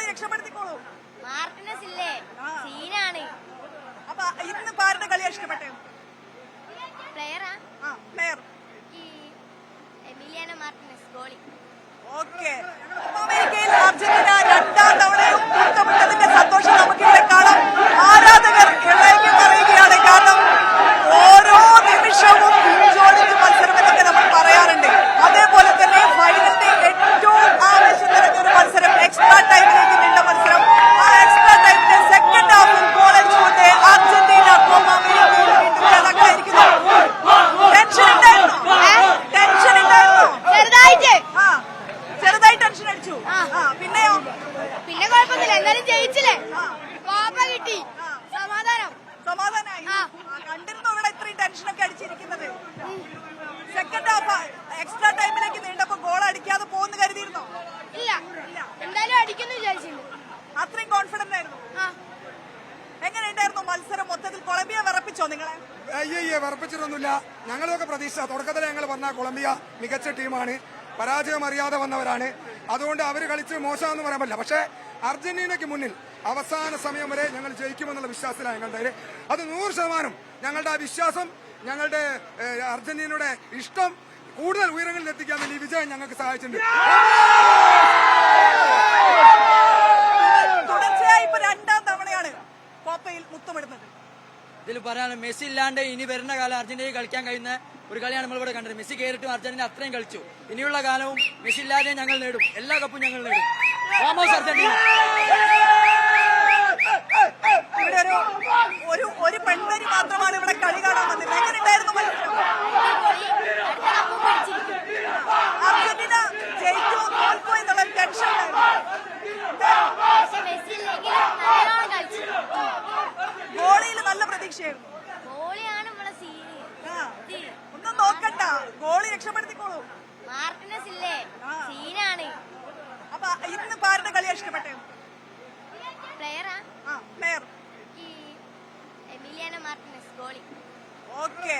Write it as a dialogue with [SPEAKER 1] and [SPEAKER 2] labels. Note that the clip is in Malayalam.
[SPEAKER 1] രക്ഷപ്പെടുത്തിക്കോളൂ.
[SPEAKER 2] മാർട്ടിനസ് ഇല്ലേ സീനാണ്.
[SPEAKER 1] അപ്പൊ ഇന്ന് ആരുടെ കളിയാ ഇഷ്ടപ്പെട്ടത്?
[SPEAKER 2] പ്ലെയറാ
[SPEAKER 1] player
[SPEAKER 2] Emiliano Martinez goalie.
[SPEAKER 1] Okay. അമേരിക്കയിൽ അർജന്റീന രണ്ടാം തവണയും മുത്തമിട്ടതിന്റെ സന്തോഷം നമുക്കിവിടെ കാണാം. ആരാധകർ ഇളകി പറയുകയാണ്. കാരണം ഓരോ നിമിഷവും ഇഞ്ചോടിഞ്ച് മത്സരം എന്നൊക്കെ നമ്മൾ പറയാറുണ്ട്. അതേപോലെ തന്നെ ഫൈനലിന്റെ ഏറ്റവും ആവേശം നിറഞ്ഞ ഒരു മത്സരം എക്സ്ട്രാ ടൈമിലേക്ക് നീണ്ട മത്സരം. ആ എക്സ്ട്രാ ടൈമിന്റെ സെക്കൻഡ് ഹാഫിൽ ഗോൾ അടിച്ചുകൊണ്ട് അർജന്റീന കോപ്പ അമേരിക്കയിൽ വീണ്ടും കണക്കായിരിക്കുന്നു. ടെൻഷൻ ഉണ്ടായിരുന്നു. ചെറുതായി ടെൻഷൻ അടിച്ചു. പിന്നെയോ?
[SPEAKER 2] പിന്നെ കുഴപ്പമൊന്നുമില്ല, എന്നാലും ജയിച്ചില്ലേ, കോപ്പ കിട്ടി,
[SPEAKER 1] സമാധാനമായി. കണ്ടിരുന്നോ ഇവിടെ ഇത്രയും ടെൻഷനൊക്കെ അടിച്ചിരിക്കുന്നത്? സെക്കൻഡ് ഹാഫ് എക്സ്ട്രാ ടൈമിലേക്ക് നീണ്ടപ്പോ ഗോൾ അടിക്കാതെ പോകുന്ന കരുതിയിരുന്നോ?
[SPEAKER 2] ഇല്ല, എന്തായാലും അടിക്കുന്നു വിചാരിച്ചില്ല.
[SPEAKER 1] അത്രയും കോൺഫിഡന്റ് ആയിരുന്നു. എങ്ങനെയുണ്ടായിരുന്നു മത്സരം? മൊത്തത്തിൽ കൊളംബിയ വിറപ്പിച്ചോ നിങ്ങളെ?
[SPEAKER 3] അയ്യേ, വിറപ്പിച്ചിട്ടൊന്നുമില്ല. ഞങ്ങളൊക്കെ പ്രതീക്ഷ തുടക്കത്തിൽ ഞങ്ങൾ പറഞ്ഞ കൊളംബിയ മികച്ച ടീമാണ്, പരാജയം അറിയാതെ വന്നവരാണ്, അതുകൊണ്ട് അവർ കളിച്ച് മോശമെന്ന് പറയാൻ പറ്റില്ല. പക്ഷേ അർജന്റീനയ്ക്ക് മുന്നിൽ അവസാന സമയം വരെ ഞങ്ങൾ ജയിക്കുമെന്നുള്ള വിശ്വാസത്തിലാണ് ഞങ്ങളുടെ. അത് 100% ഞങ്ങളുടെ ആ വിശ്വാസം, ഞങ്ങളുടെ അർജന്റീനയുടെ ഇഷ്ടം കൂടുതൽ ഉയരങ്ങളിൽ എത്തിക്കാൻ വേണ്ടി ഈ വിജയം ഞങ്ങൾക്ക് സഹായിച്ചിട്ടുണ്ട്.
[SPEAKER 1] തുടർച്ചയായി ഇപ്പൊ രണ്ടാം തവണയാണ് കോപ്പയിൽ മുത്തമിടുന്നത്.
[SPEAKER 4] ഇതിൽ പറയാൻ മെസ്സി ഇല്ലാണ്ട് ഇനി വരുന്ന കാലം അർജന്റീന കളിക്കാൻ കഴിയുന്ന ഒരു കളിയാണ് നമ്മളിവിടെ കണ്ടത്. മെസ്സി കയറിയിട്ടും അർജന്റീന അത്രയും കളിച്ചു. ഇനിയുള്ള കാലവും മെസ്സി ഇല്ലാതെ ഞങ്ങൾ നേടും, എല്ലാ കപ്പും ഞങ്ങൾ നേടും. വാമോസ് അർജന്റീന.
[SPEAKER 1] ഇവിടെ ഒരു പെൺപേരി മാത്രമാണ് ഇവിടെ കളി കാണാൻ വന്നത്. എങ്ങനെയുണ്ടായിരുന്നു മത്സരം? അർജന്റീന ജയിക്കുമോ തോൽക്കുമോ എന്നുള്ള ടെൻഷൻ ഗോളിയിൽ നല്ല പ്രതീക്ഷയായിരുന്നു. ഒന്നും നോക്കണ്ട, ഗോളി രക്ഷപ്പെടുത്തിക്കോളൂ.
[SPEAKER 2] മാർട്ടിനസ് ഇല്ലേ സീനാണ്.
[SPEAKER 1] അപ്പൊ ഇന്ന് ആരുടെ കളിയാ ഇഷ്ടപ്പെട്ടത്?
[SPEAKER 2] പ്ലെയറാ
[SPEAKER 1] player
[SPEAKER 2] Emiliano Martinez goalie.
[SPEAKER 1] Okay.